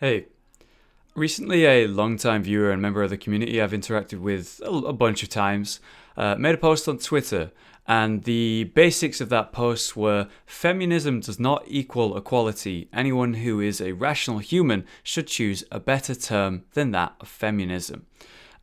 Hey, recently a long-time viewer and member of the community I've interacted with a bunch of times made a post on Twitter, and the basics of that post were feminism does not equal equality. Anyone who is a rational human should choose a better term than that of feminism.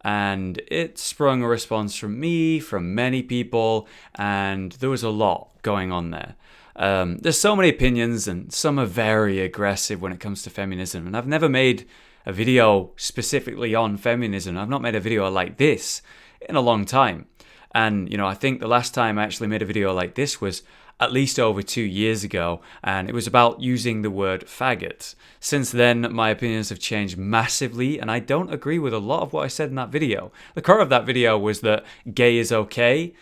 And it sprung a response from me, from many people, and there was a lot going on there. There's so many opinions, and some are very aggressive when it comes to feminism. And I've never made a video specifically on feminism. I've not made a video like this in a long time. And, I think the last time I actually made a video like this was at least over 2 years ago, and it was about using the word faggot. Since then, my opinions have changed massively, and I don't agree with a lot of what I said in that video. The core of that video was that gay is okay,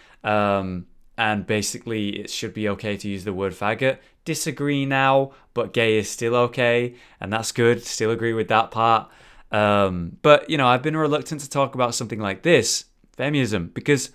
and basically it should be okay to use the word faggot. Disagree now, but gay is still okay, and that's good. Still agree with that part. But, I've been reluctant to talk about something like this, feminism, because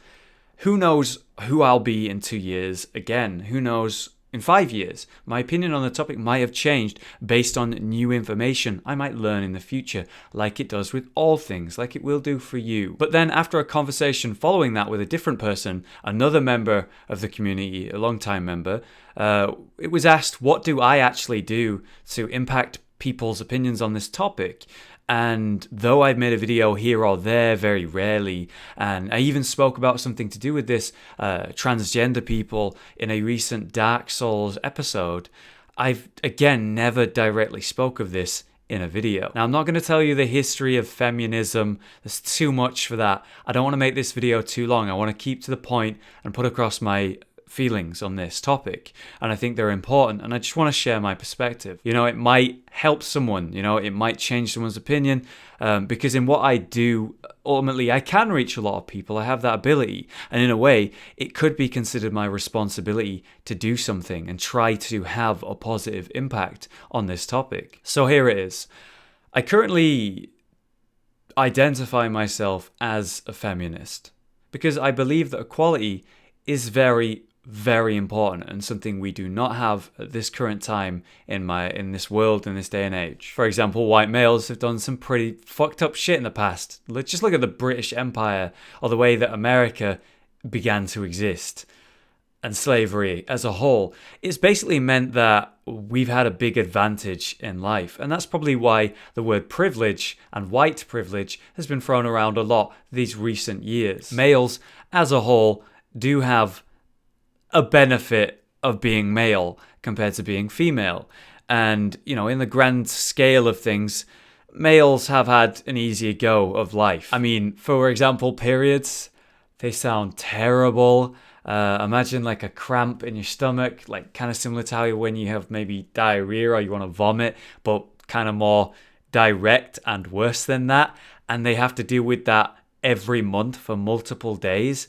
who knows who I'll be in 2 years again? Who knows in 5 years? My opinion on the topic might have changed based on new information I might learn in the future, like it does with all things, like it will do for you. But then after a conversation following that with a different person, another member of the community, a long-time member, it was asked, what do I actually do to impact people's opinions on this topic? And though I've made a video here or there very rarely, and I even spoke about something to do with this, transgender people, in a recent Dark Souls episode, I've again never directly spoke of this in a video. Now, I'm not going to tell you the history of feminism. There's too much for that. I don't want to make this video too long. I want to keep to the point and put across my feelings on this topic, and I think they're important, and I just want to share my perspective. It might help someone, it might change someone's opinion, because in what I do, ultimately I can reach a lot of people. I have that ability, and in a way it could be considered my responsibility to do something and try to have a positive impact on this topic. So here it is. I currently identify myself as a feminist because I believe that equality is very important and something we do not have at this current time in this world, in this day and age. For example, white males have done some pretty fucked up shit in the past. Let's just look at the British Empire, or the way that America began to exist, and slavery as a whole. It's basically meant that we've had a big advantage in life, and that's probably why the word privilege and white privilege has been thrown around a lot these recent years. Males as a whole do have a benefit of being male compared to being female. And, in the grand scale of things, males have had an easier go of life. I mean, for example, periods, they sound terrible. Imagine like a cramp in your stomach, like kind of similar to how when you have maybe diarrhea or you want to vomit, but kind of more direct and worse than that. And they have to deal with that every month for multiple days.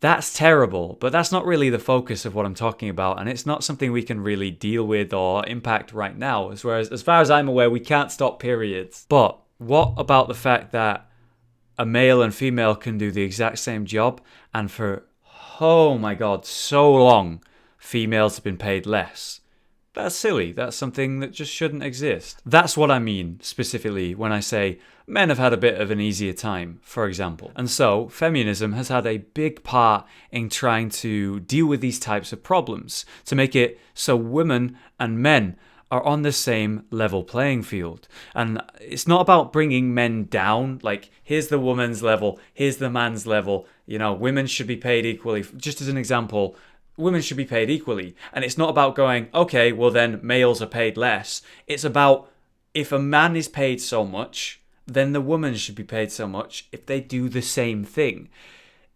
That's terrible, but that's not really the focus of what I'm talking about, and it's not something we can really deal with or impact right now. As far as I'm aware, we can't stop periods. But what about the fact that a male and female can do the exact same job, and for, oh my god, so long, females have been paid less? That's silly. That's something that just shouldn't exist. That's what I mean specifically when I say men have had a bit of an easier time, for example. And so feminism has had a big part in trying to deal with these types of problems, to make it so women and men are on the same level playing field. And it's not about bringing men down, like here's the woman's level, here's the man's level, women should be paid equally. Just as an example, women should be paid equally. And it's not about going, okay, well then males are paid less. It's about, if a man is paid so much, then the woman should be paid so much if they do the same thing.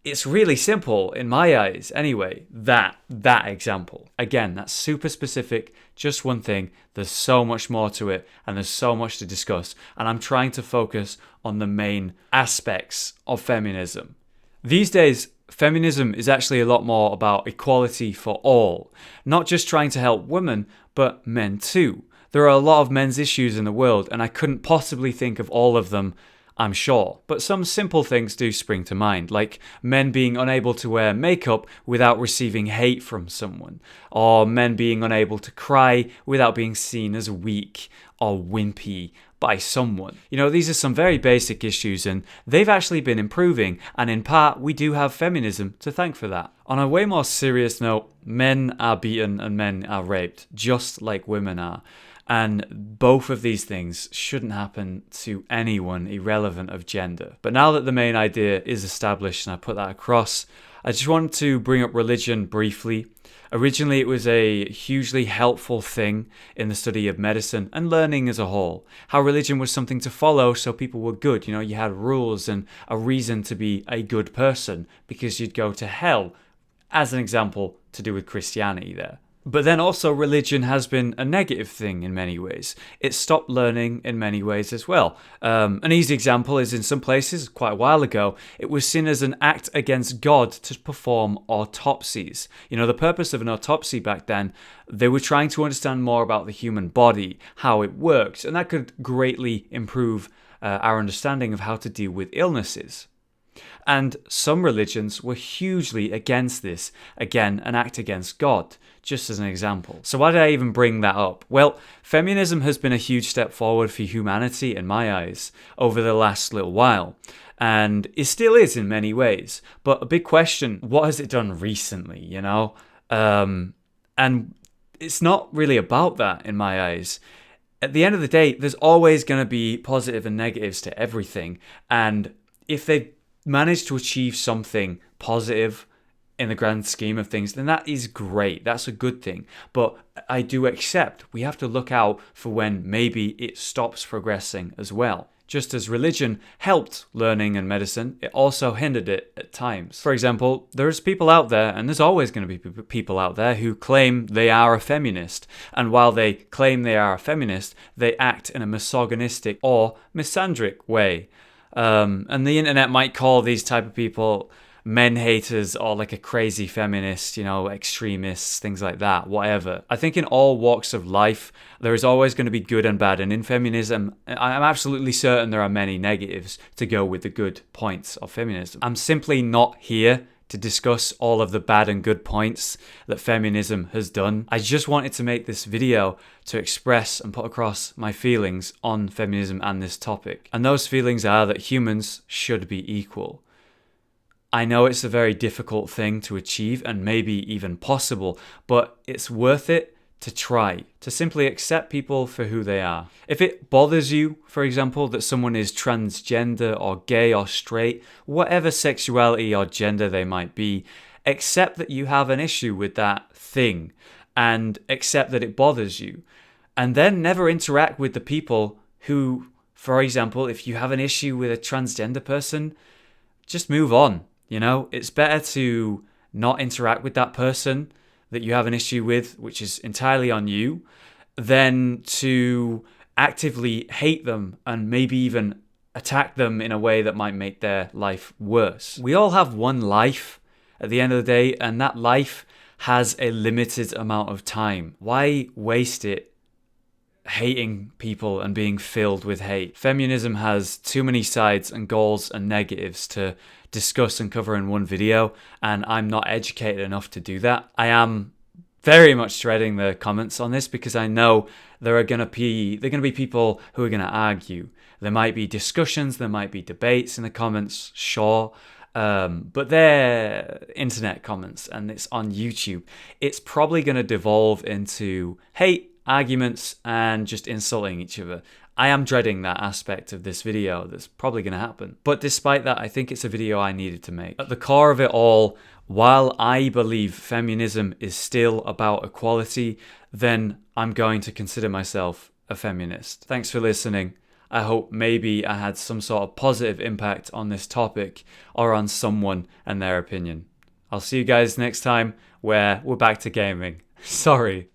It's really simple in my eyes anyway, that example. Again, that's super specific, just one thing. There's so much more to it, and there's so much to discuss. And I'm trying to focus on the main aspects of feminism. These days, feminism is actually a lot more about equality for all, not just trying to help women, but men too. There are a lot of men's issues in the world, and I couldn't possibly think of all of them I'm sure. But some simple things do spring to mind, like men being unable to wear makeup without receiving hate from someone, or men being unable to cry without being seen as weak or wimpy by someone. You know, these are some very basic issues, and they've actually been improving, and in part, we do have feminism to thank for that. On a way more serious note, men are beaten and men are raped, just like women are. And both of these things shouldn't happen to anyone irrelevant of gender. But now that the main idea is established and I put that across, I just wanted to bring up religion briefly. Originally, it was a hugely helpful thing in the study of medicine and learning as a whole. How religion was something to follow so people were good. You know, you had rules and a reason to be a good person because you'd go to hell, as an example, to do with Christianity there. But then also religion has been a negative thing in many ways. It stopped learning in many ways as well. An easy example is in some places, quite a while ago, it was seen as an act against God to perform autopsies. You know, the purpose of an autopsy back then, they were trying to understand more about the human body, how it works, and that could greatly improve our understanding of how to deal with illnesses. And some religions were hugely against this, again, an act against God, just as an example. So why did I even bring that up? Well, feminism has been a huge step forward for humanity in my eyes over the last little while, and it still is in many ways. But a big question, what has it done recently, you know? And it's not really about that in my eyes. At the end of the day, there's always going to be positive and negatives to everything, and if they manage to achieve something positive in the grand scheme of things, then that is great. That's a good thing. But I do accept we have to look out for when maybe it stops progressing as well. Just as religion helped learning and medicine, it also hindered it at times. For example, there's people out there, and there's always going to be people out there who claim they are a feminist. And while they claim they are a feminist, they act in a misogynistic or misandric way. And the internet might call these type of people men haters or like a crazy feminist, you know, extremists, things like that, whatever. I think in all walks of life, there is always going to be good and bad. And in feminism, I'm absolutely certain there are many negatives to go with the good points of feminism. I'm simply not here to discuss all of the bad and good points that feminism has done. I just wanted to make this video to express and put across my feelings on feminism and this topic. And those feelings are that humans should be equal. I know it's a very difficult thing to achieve and maybe even possible, but it's worth it to try, to simply accept people for who they are. If it bothers you, for example, that someone is transgender or gay or straight, whatever sexuality or gender they might be, accept that you have an issue with that thing and accept that it bothers you. And then never interact with the people who, for example, if you have an issue with a transgender person, just move on. You know, it's better to not interact with that person that you have an issue with, which is entirely on you, than to actively hate them and maybe even attack them in a way that might make their life worse. We all have one life at the end of the day, and that life has a limited amount of time. Why waste it hating people and being filled with hate? Feminism has too many sides and goals and negatives to discuss and cover in one video, and I'm not educated enough to do that. I am very much dreading the comments on this because I know there are going to be people who are going to argue. There might be discussions, there might be debates in the comments, sure, but they're internet comments and it's on YouTube. It's probably going to devolve into hate, arguments, and just insulting each other. I am dreading that aspect of this video that's probably going to happen. But despite that, I think it's a video I needed to make. At the core of it all, while I believe feminism is still about equality, then I'm going to consider myself a feminist. Thanks for listening. I hope maybe I had some sort of positive impact on this topic or on someone and their opinion. I'll see you guys next time where we're back to gaming. Sorry.